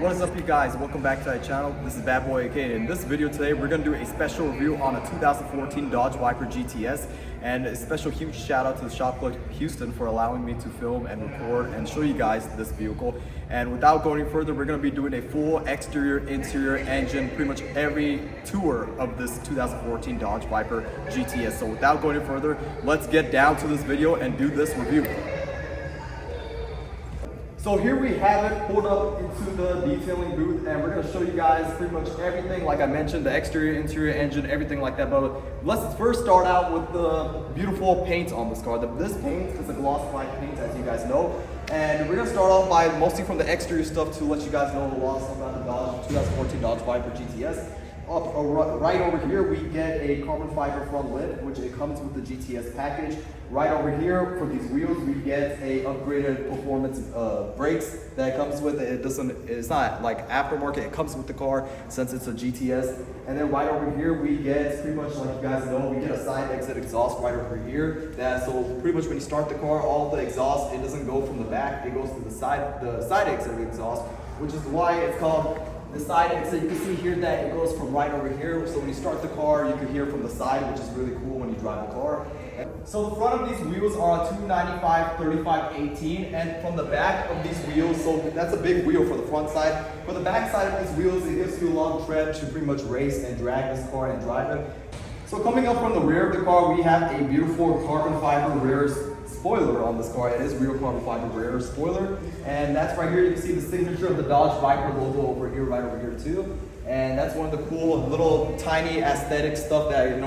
What is up, you guys? Welcome back to our channel. This is Bad Boy AK. In this video today, we're going to do a special review on a 2014 Dodge Viper GTS, and a special huge shout out to the Shop Club Houston for allowing me to film and record and show you guys this vehicle. And without going further, we're going to be doing a full exterior, interior, engine, pretty much every tour of this 2014 Dodge Viper GTS. So without going any further, let's get down to this video and do this review. So here we have it pulled up into the detailing booth, and we're going to show you guys pretty much everything, like I mentioned, the exterior, interior, engine, everything like that. But let's first start out with the beautiful paint on this car. This paint is a gloss black paint, as you guys know. And we're going to start off by mostly from the exterior stuff to let you guys know a lot of stuff about the Dodge 2014 Dodge Viper GTS. Right over here, we get a carbon fiber front lid, which it comes with the GTS package. Right over here, for these wheels, we get a upgraded performance brakes that it comes with. It's not like aftermarket, it comes with the car since it's a GTS. And then right over here, we get pretty much, like you guys know, we get a side exit exhaust right over here. So pretty much when you start the car, all the exhaust, it doesn't go from the back, it goes to the side exit exhaust, which is why it's called the side exit. You can see here that it goes from right over here. So when you start the car, you can hear from the side, which is really cool when you drive the car. So the front of these wheels are a 295 35 18, and from the back of these wheels, so that's a big wheel for the front side. For the back side of these wheels, it gives you a long tread to pretty much race and drag this car and drive it. So coming up from the rear of the car, we have a beautiful carbon fiber rear spoiler on this car. It is real carbon fiber rear spoiler, and that's right here. You can see the signature of the Dodge Viper logo over here, right over here too. And that's one of the cool little tiny aesthetic stuff that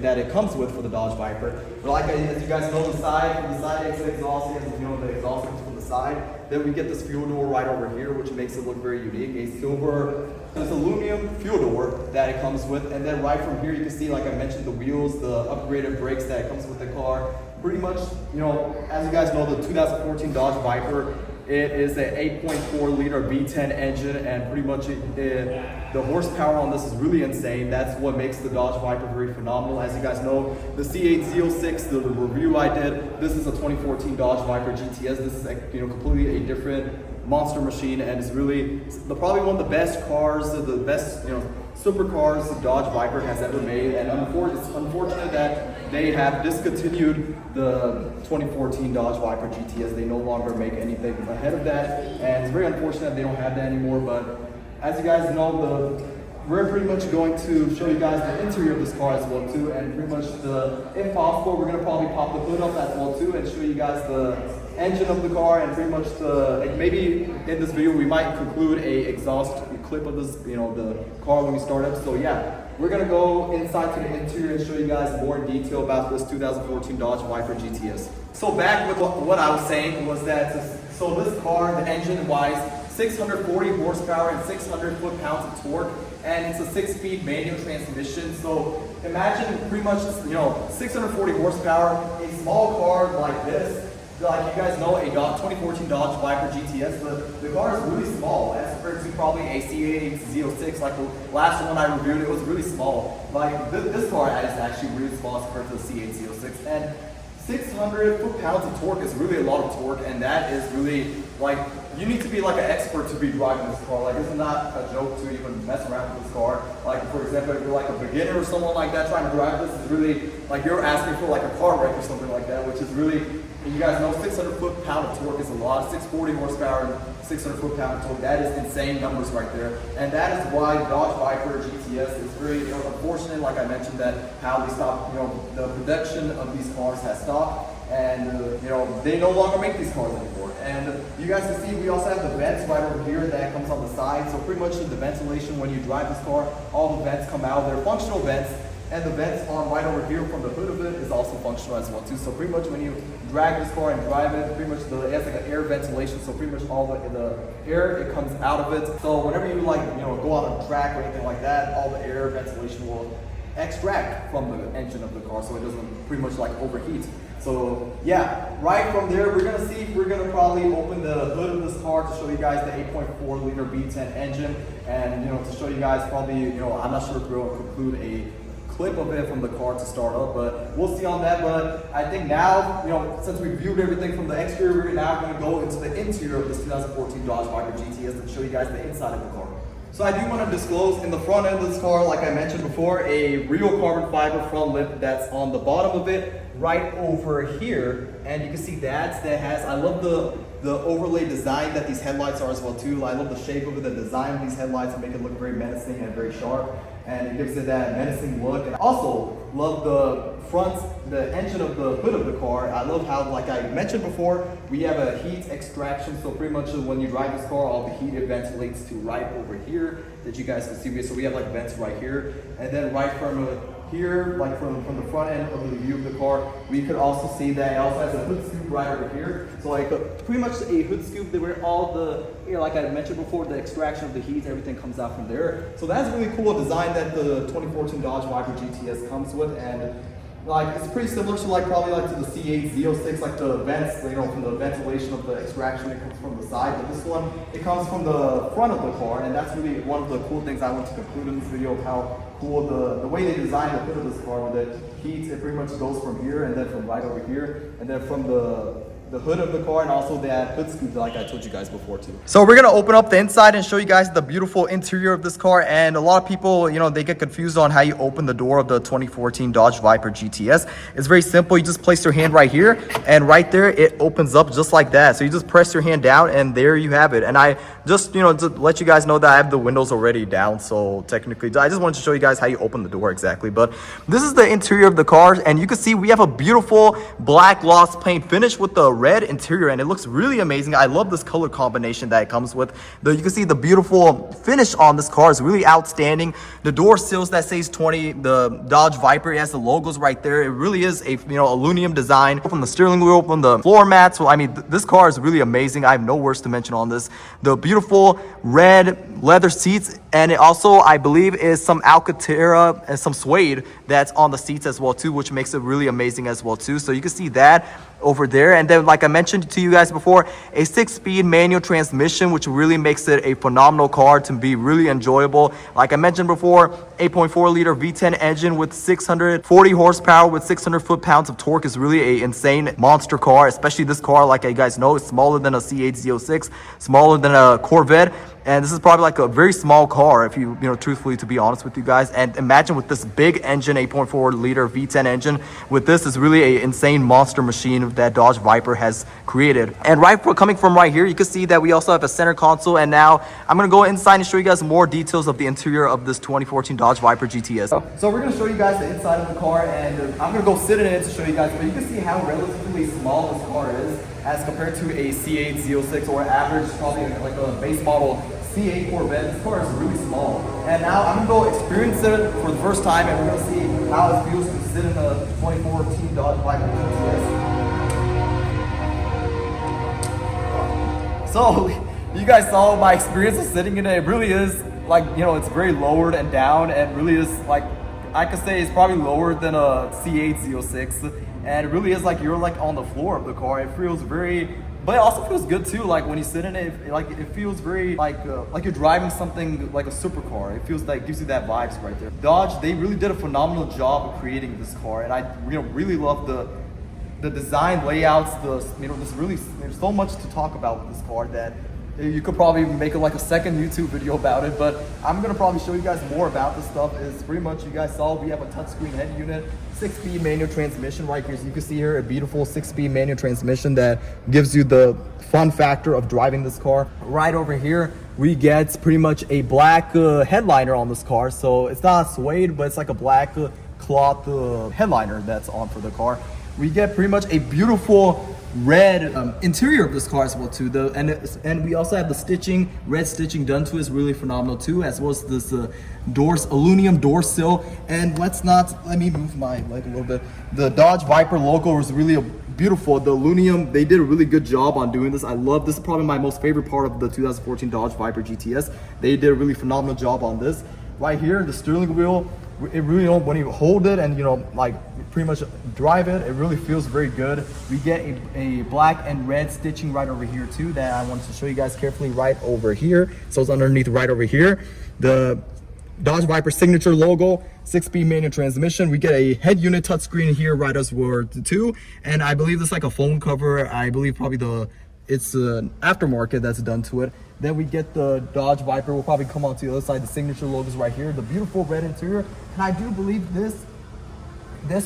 that it comes with for the Dodge Viper. But like as you guys know, the side exit exhaust, the exhaust comes from the side. Then we get this fuel door right over here, which makes it look very unique. A silver, this aluminum fuel door that it comes with, and then right from here you can see, like I mentioned, the wheels, the upgraded brakes that it comes with the car. Pretty much, as you guys know, the 2014 Dodge Viper, it is an 8.4 liter V10 engine, and pretty much the horsepower on this is really insane. That's what makes the Dodge Viper very phenomenal. As you guys know, the C8 Z06, the review I did, this is a 2014 Dodge Viper GTS. This is completely a different monster machine, and it's really probably one of the best cars, the best supercars the Dodge Viper has ever made. And it's unfortunate that they have discontinued the 2014 Dodge Viper GTS. They no longer make anything ahead of that, and it's very unfortunate they don't have that anymore. But as you guys know, we're pretty much going to show you guys the interior of this car as well too, and pretty much if possible, we're going to probably pop the hood up as well too and show you guys the engine of the car, and pretty much maybe in this video we might conclude a exhaust clip of this, the car when we start up. So yeah, we're gonna go inside to the interior and show you guys more in detail about this 2014 Dodge Viper GTS. So back with what I was saying was that, so this car, the engine wise, 640 horsepower and 600 foot-pounds of torque, and it's a 6-speed manual transmission. So imagine pretty much 640 horsepower, a small car like this. Like you guys know, a 2014 Dodge Viper GTS, the car is really small as compared to probably a C8 Z06. Like the last one I reviewed, it was really small. Like this car is actually really small as compared to the C8 Z06. And 600 foot-pounds of torque is really a lot of torque, and that is really, like, you need to be like an expert to be driving this car. Like, it's not a joke to even mess around with this car. Like, for example, if you're like a beginner or someone like that trying to drive this, is really like you're asking for like a car wreck or something like that, which is really, you guys know, 600 foot-pound of torque is a lot. 640 horsepower and 600 foot-pound of torque, that is insane numbers right there. And that is why Dodge Viper GTS is very unfortunate, like I mentioned, that how they stopped, the production of these cars has stopped, and they no longer make these cars anymore. And you guys can see we also have the vents right over here that comes on the side. So pretty much the ventilation when you drive this car, all the vents come out. They're functional vents. And the vents on right over here from the hood of it is also functional as well too. So pretty much when you drag this car and drive it, pretty much it has like an air ventilation. So pretty much all the air, it comes out of it. So whenever you go on a track or anything like that, all the air ventilation will extract from the engine of the car, so it doesn't pretty much like overheat. So yeah, right from there, we're gonna probably open the hood of this car to show you guys the 8.4 liter V10 engine, and to show you guys probably, I'm not sure if we'll conclude a clip of it from the car to start up, but we'll see on that. But I think now, since we viewed everything from the exterior, we're now going to go into the interior of this 2014 Dodge Viper GTS and show you guys the inside of the car. So I do want to disclose in the front end of this car, like I mentioned before, a real carbon fiber front lip that's on the bottom of it, right over here. And you can see that has, I love the overlay design that these headlights are as well too. I love the shape of it, the design of these headlights, and make it look very menacing and very sharp. And it gives it that menacing look. And I also love the engine of the hood of the car. I love how, like I mentioned before, we have a heat extraction. So pretty much when you drive this car, all the heat it ventilates to right over here that you guys can see. So we have like vents right here. And then right from here, like from the front end of the view of the car, we could also see that it also has a hood scoop right over here. So like pretty much a hood scoop where all the, like I mentioned before, the extraction of the heat, everything comes out from there. So that's really cool design that the 2014 Dodge Viper GTS comes with. And like it's pretty similar to probably to the C8 Z06, like the vents, from the ventilation of the extraction, it comes from the side. But this one, it comes from the front of the car, and that's really one of the cool things I want to conclude in this video of how cool the way they designed the hood of this car, where the heat, it pretty much goes from here and then from right over here, and then from the hood of the car, and also that hood scoop like I told you guys before too. So we're gonna open up the inside and show you guys the beautiful interior of this car. And a lot of people, they get confused on how you open the door of the 2014 Dodge Viper GTS. It's very simple. You just place your hand right here, and right there it opens up just like that. So you just press your hand down, and there you have it. And I just, to let you guys know that I have the windows already down, so technically I just wanted to show you guys how you open the door exactly. But this is the interior of the car, and you can see we have a beautiful black gloss paint finish with the red interior, and it looks really amazing. I love this color combination that it comes with. You can see the beautiful finish on this car is really outstanding. The door sills that says 20, the Dodge Viper, it has the logos right there. It really is a aluminum design from the steering wheel, from the floor mats. Well, I mean, this car is really amazing. I have no words to mention on this. The beautiful red leather seats, and it also, I believe, is some Alcantara and some suede that's on the seats as well too, which makes it really amazing as well too. So you can see that over there. And then, like I mentioned to you guys before, a 6-speed manual transmission, which really makes it a phenomenal car to be really enjoyable. Like I mentioned before, 8.4 liter V10 engine with 640 horsepower with 600 foot-pounds of torque is really an insane monster car. Especially this car, like you guys know, it's smaller than a C8 Z06, smaller than a Corvette. And this is probably like a very small car, if you truthfully, to be honest with you guys. And imagine with this big engine, 8.4 liter V10 engine, with this is really an insane monster machine that Dodge Viper has created. And coming from right here, you can see that we also have a center console. And now I'm gonna go inside and show you guys more details of the interior of this 2014 Dodge Viper GTS. So we're gonna show you guys the inside of the car, and I'm gonna go sit in it to show you guys. But you can see how relatively small this car is as compared to a C8 Z06 or average, probably like a base model C8 Corvette. This car is really small. And now I'm gonna go experience it for the first time, and we're gonna see how it feels to sit in a 2014 Dodge Viper GTS. So you guys saw my experience of sitting in it. It really is like, it's very lowered and down, and really is like, I could say it's probably lower than a C8 Z06. And it really is like you're like on the floor of the car. It feels very, but it also feels good too. Like when you sit in it, it feels very like you're driving something like a supercar. It feels like, gives you that vibes right there. Dodge, they really did a phenomenal job of creating this car, and I really love the design layouts. There's so much to talk about with this car that you could probably make like a second YouTube video about it, but I'm gonna probably show you guys more about this stuff. Is pretty much, you guys saw we have a touchscreen head unit, 6-speed manual transmission right here. So you can see here a beautiful 6-speed manual transmission that gives you the fun factor of driving this car. Right over here, we get pretty much a black headliner on this car. So it's not suede, but it's like a black cloth headliner that's on for the car. We get pretty much a beautiful red interior of this car as well too. And we also have the stitching, red stitching done to it is really phenomenal too, as well as this aluminum door sill. And let me move my leg a little bit. The Dodge Viper logo is really beautiful. The aluminum, they did a really good job on doing this. I love this. Is probably my most favorite part of the 2014 Dodge Viper GTS. They did a really phenomenal job on this. Right here, the steering wheel, it really, when you hold it and like pretty much drive it, it really feels very good. We get a black and red stitching right over here too that I wanted to show you guys carefully right over here. So it's underneath right over here. Dodge Viper signature logo, 6-speed manual transmission. We get a head unit touchscreen here right as well too, and I believe it's like a phone cover. I believe probably it's an aftermarket that's done to it. Then we get the Dodge Viper. We'll probably come on to the other side. The signature logo is right here. The beautiful red interior, and I do believe this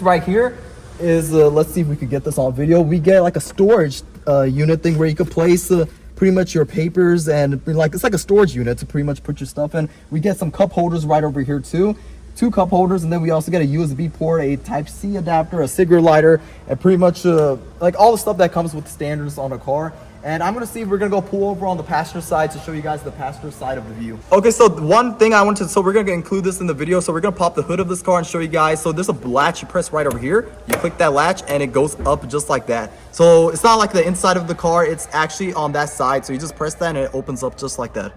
right here is let's see if we could get this on video. We get like a storage unit thing where you could place pretty much your papers, and like it's like a storage unit to pretty much put your stuff in. We get some cup holders right over here too, 2 cup holders, and then we also get a USB port, a Type-C adapter, a cigarette lighter, and pretty much like all the stuff that comes with standards on a car. And I'm gonna see if we're gonna go pull over on the passenger side to show you guys the passenger side of the view. Okay, so one thing I want to, so we're gonna include this in the video. So we're gonna pop the hood of this car and show you guys. So there's a latch you press right over here. You click that latch and it goes up just like that. So it's not like the inside of the car, it's actually on that side. So you just press that and it opens up just like that.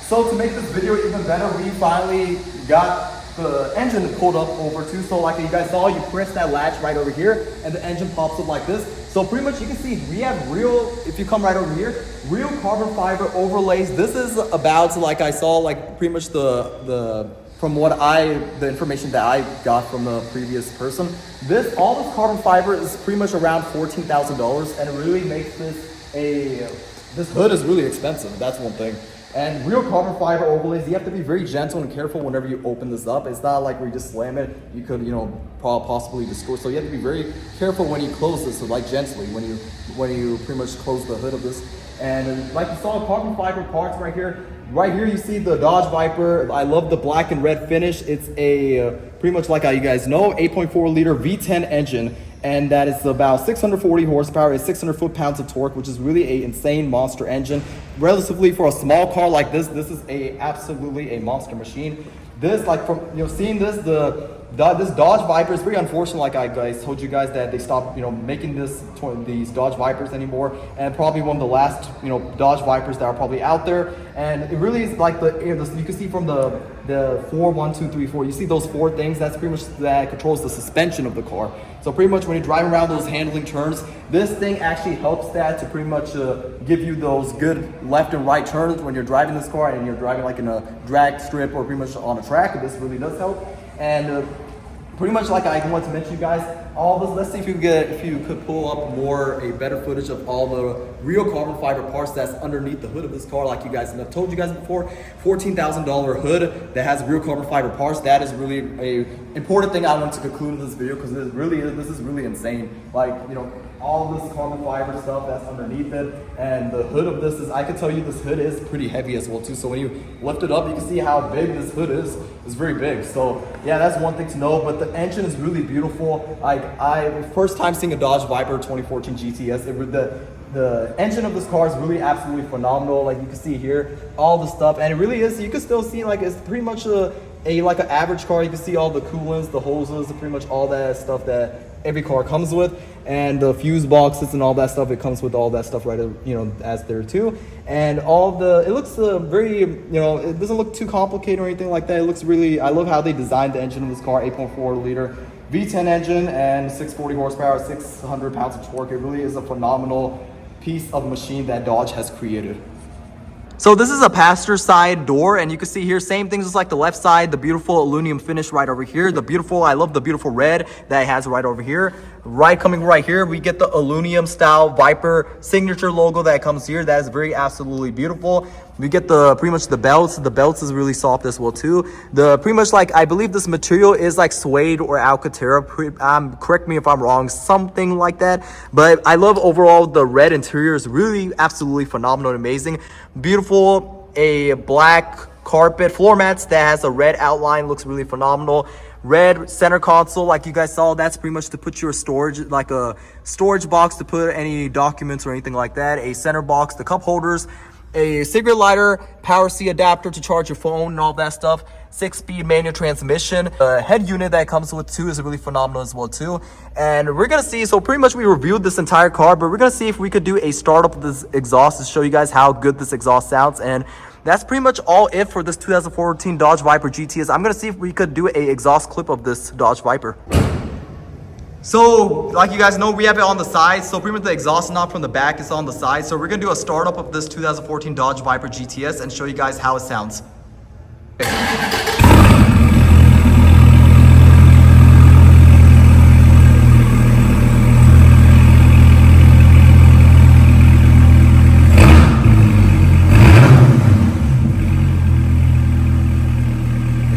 So to make this video even better, we finally got the engine pulled up over too. So like you guys saw, you press that latch right over here and the engine pops up like this. So pretty much you can see we have real, if you come right over here, real carbon fiber overlays. This is about, like I saw, like pretty much the information that I got from the previous person. All this carbon fiber is pretty much around $14,000, and it really makes this hood is really expensive. That's one thing. And real carbon fiber overlays, you have to be very gentle and careful whenever you open this up. It's not like where you just slam it, you could, possibly destroy. So you have to be very careful when you close this, so like gently when you pretty much close the hood of this. And like you saw, carbon fiber parts right here. Right here you see the Dodge Viper. I love the black and red finish. It's a pretty much like how you guys know, 8.4 liter V10 engine. And that is about 640 horsepower, is 600 foot-pounds of torque, which is really an insane monster engine. Relatively for a small car like this is absolutely a monster machine. This, like from seeing this, this Dodge Viper is very unfortunate. Like I told you guys that they stopped making these Dodge Vipers anymore, and probably one of the last Dodge Vipers that are probably out there. And it really is like you can see from the 4, 1, 2, 3, 4. You see those 4 things? That's pretty much that controls the suspension of the car. So pretty much when you're driving around those handling turns, this thing actually helps that to pretty much give you those good left and right turns when you're driving this car and you're driving like in a drag strip or pretty much on a track. This really does help. And pretty much like I wanted to mention you guys, all this, let's see if you could pull up a better footage of all the real carbon fiber parts that's underneath the hood of this car. Like you guys, and I've told you guys before, $14,000 hood that has real carbon fiber parts. That is really a important thing I want to conclude in this video, because this is really insane. Like, all this carbon fiber stuff that's underneath it, and the hood of this is, I can tell you this hood is pretty heavy as well too. So when you lift it up, you can see how big this hood is. It's very big. So yeah, that's one thing to know. But the engine is really beautiful. Like first time seeing a Dodge Viper 2014 GTS, the engine of this car is really absolutely phenomenal. Like you can see here, all the stuff, and it really is. You can still see like it's pretty much like an average car. You can see all the coolants, the hoses, pretty much all that stuff that every car comes with, and the fuse boxes and all that stuff. It comes with all that stuff right, as there too. And it looks very, it doesn't look too complicated or anything like that. It looks really, I love how they designed the engine of this car. 8.4 liter V10 engine and 640 horsepower, 600 pounds of torque. It really is a phenomenal piece of machine that Dodge has created. So this is a passenger side door, and you can see here, same things as like the left side, the beautiful aluminum finish right over here. I love the beautiful red that it has right over here. Coming right here, we get the aluminum style Viper signature logo that comes here. That is absolutely beautiful. We get pretty much the belts. The belts is really soft as well too. Pretty much like, I believe this material is like suede or Alcantara. Correct me if I'm wrong, something like that. But I love overall the red interior is really absolutely phenomenal and amazing. Beautiful, a black carpet floor mats that has a red outline, looks really phenomenal. Red center console, like you guys saw, that's pretty much to put your storage, like a storage box to put any documents or anything like that. A center box, the cup holders, a cigarette lighter, power C adapter to charge your phone and all that stuff. 6-speed manual transmission. The head unit that it comes with too is really phenomenal as well too. And we're gonna see, so pretty much we reviewed this entire car, but we're gonna see if we could do a startup of this exhaust to show you guys how good this exhaust sounds. And that's pretty much all it for this 2014 Dodge Viper GTS. I'm gonna see if we could do a exhaust clip of this Dodge Viper. So, like you guys know, we have it on the side. So pretty much the exhaust knob from the back is on the side. So we're gonna do a startup of this 2014 Dodge Viper GTS and show you guys how it sounds. Okay.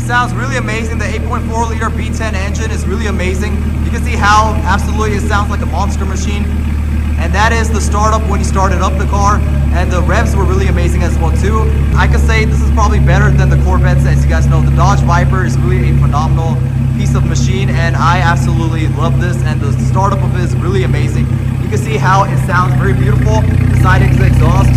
sounds really amazing. The 8.4 liter V10 engine is really amazing. You can see how absolutely it sounds like a monster machine. And that is the startup when you started up the car. And the revs were really amazing as well too. I could say this is probably better than the Corvettes. As you guys know, the Dodge Viper is really a phenomenal piece of machine, and I absolutely love this, and the startup of it is really amazing. You can see how it sounds very beautiful. The side exhaust.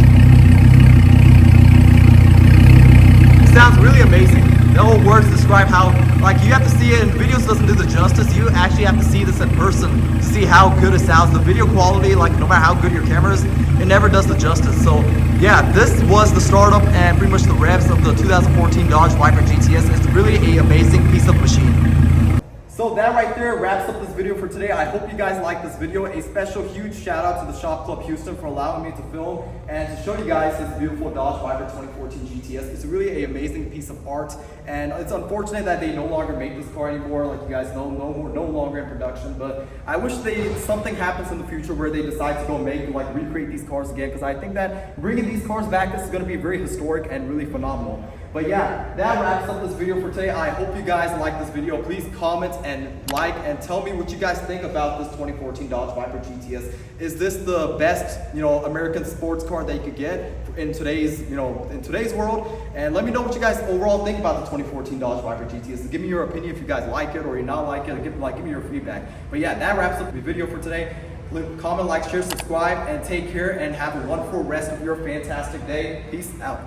It sounds really amazing. No words describe how, like, you have to see it, and videos doesn't do the justice. You actually have to see this in person to see how good it sounds. The video quality, like, no matter how good your camera is, it never does the justice. So yeah, this was the startup and pretty much the revs of the 2014 Dodge Viper GTS. It's really an amazing piece of machine. So that right there wraps up this video for today. I hope you guys liked this video. A special huge shout out to the Shop Club Houston for allowing me to film and to show you guys this beautiful Dodge Viper 2014 GTS. It's really an amazing piece of art, and it's unfortunate that they no longer make this car anymore. Like you guys know, no longer in production, but I wish something happens in the future where they decide to go recreate these cars again, because I think that bringing these cars back, this is going to be very historic and really phenomenal. But yeah, that wraps up this video for today. I hope you guys like this video. Please comment and like and tell me what you guys think about this 2014 Dodge Viper GTS. Is this the best, American sports car that you could get in today's, in today's world? And let me know what you guys overall think about the 2014 Dodge Viper GTS. Give me your opinion if you guys like it or you not like it. Give me your feedback. But yeah, that wraps up the video for today. Comment, like, share, subscribe, and take care, and have a wonderful rest of your fantastic day. Peace out.